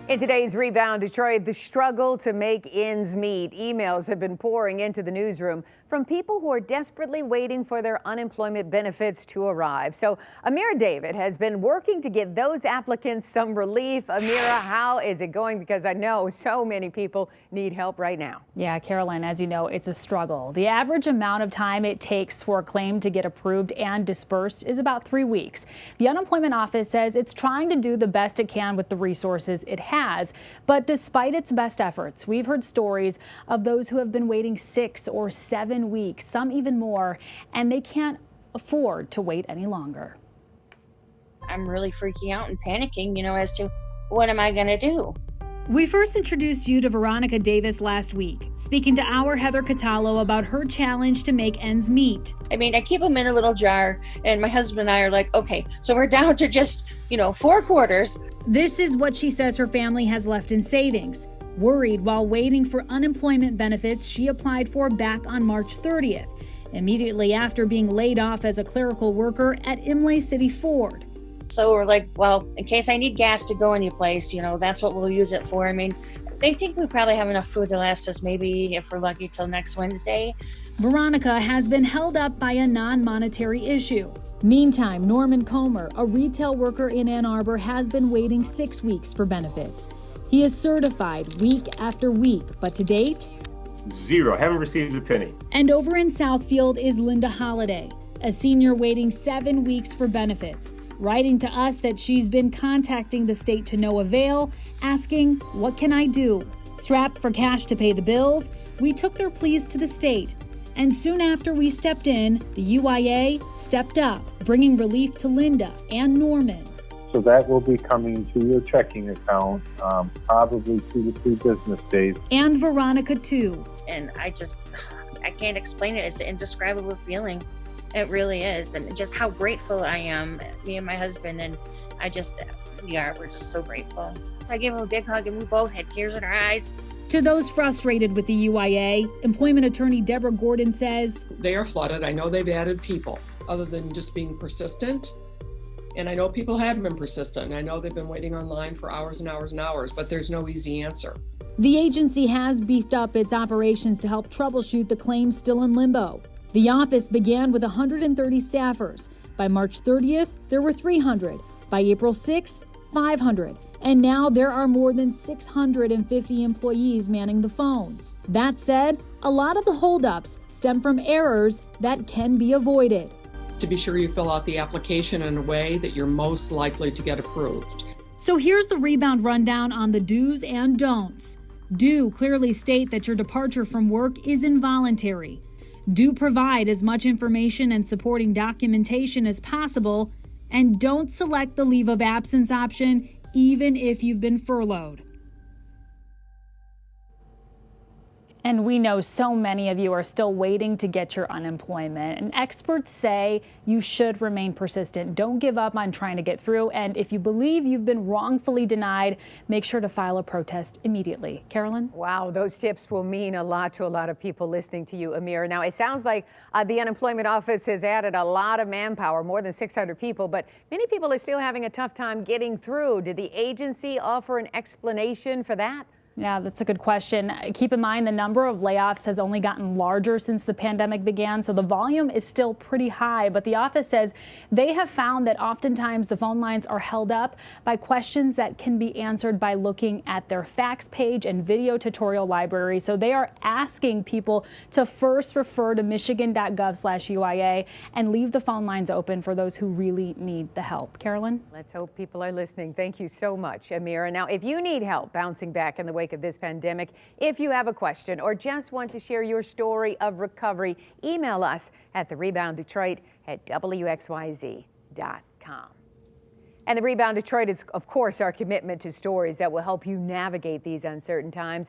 In today's Rebound Detroit, the struggle to make ends meet. Emails have been pouring into the newsroom from people who are desperately waiting for their unemployment benefits to arrive. So Amira David has been working to get those applicants some relief. Amira, how is it going? Because I know so many people need help right now. Yeah, Carolyn, as you know, it's a struggle. The average amount of time it takes for a claim to get approved and dispersed is about 3 weeks. The unemployment office says it's trying to do the best it can with the resources it has. But despite its best efforts, we've heard stories of those who have been waiting 6 or 7 weeks, some even more, and they can't afford to wait any longer. I'm really freaking out and panicking, as to what am I going to do? We first introduced you to Veronica Davis last week, speaking to our Heather Catallo about her challenge to make ends meet. I keep them in a little jar, and my husband and I are like, okay, so we're down to just, 4 quarters. This is what she says her family has left in savings. Worried while waiting for unemployment benefits she applied for back on March 30th, immediately after being laid off as a clerical worker at Imlay City Ford. So we're like, well, in case I need gas to go any place, that's what we'll use it for. They think we probably have enough food to last us maybe, if we're lucky, till next Wednesday. Veronica has been held up by a non-monetary issue. Meantime, Norman Comer, a retail worker in Ann Arbor, has been waiting 6 weeks for benefits. He is certified week after week, but to date, zero. Haven't received a penny. And over in Southfield is Linda Holliday, a senior waiting 7 weeks for benefits, writing to us that she's been contacting the state to no avail, asking, what can I do? Strapped for cash to pay the bills, we took their pleas to the state. And soon after we stepped in, the UIA stepped up, bringing relief to Linda and Norman. So that will be coming to your checking account, probably 2 to 3 business days. And Veronica too. And I can't explain it. It's an indescribable feeling. It really is. And just how grateful I am, me and my husband, and we're just so grateful. So I gave him a big hug and we both had tears in our eyes. To those frustrated with the UIA, employment attorney Deborah Gordon says, they are flooded. I know they've added people other than just being persistent. And I know people have been persistent. And I know they've been waiting online for hours and hours and hours, but there's no easy answer. The agency has beefed up its operations to help troubleshoot the claims still in limbo. The office began with 130 staffers. By March 30th, there were 300. By April 6th, 500. And now there are more than 650 employees manning the phones. That said, a lot of the holdups stem from errors that can be avoided. To be sure you fill out the application in a way that you're most likely to get approved. So here's the Rebound rundown on the do's and don'ts. Do clearly state that your departure from work is involuntary. Do provide as much information and supporting documentation as possible, and don't select the leave of absence option even if you've been furloughed. And we know so many of you are still waiting to get your unemployment. And experts say you should remain persistent. Don't give up on trying to get through. And if you believe you've been wrongfully denied, make sure to file a protest immediately. Carolyn? Wow, those tips will mean a lot to a lot of people listening to you, Amira. Now, it sounds like the unemployment office has added a lot of manpower, more than 600 people, but many people are still having a tough time getting through. Did the agency offer an explanation for that? Yeah, that's a good question. Keep in mind the number of layoffs has only gotten larger since the pandemic began, so the volume is still pretty high. But the office says they have found that oftentimes the phone lines are held up by questions that can be answered by looking at their facts page and video tutorial library. So they are asking people to first refer to michigan.gov/UIA and leave the phone lines open for those who really need the help. Carolyn? Let's hope people are listening. Thank you so much, Amira. Now, if you need help bouncing back in the wake of this pandemic, if you have a question or just want to share your story of recovery, email us at therebounddetroit@wxyz.com. And the Rebound Detroit is, of course, our commitment to stories that will help you navigate these uncertain times.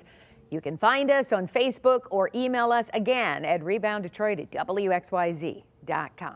You can find us on Facebook or email us again at rebounddetroit@wxyz.com.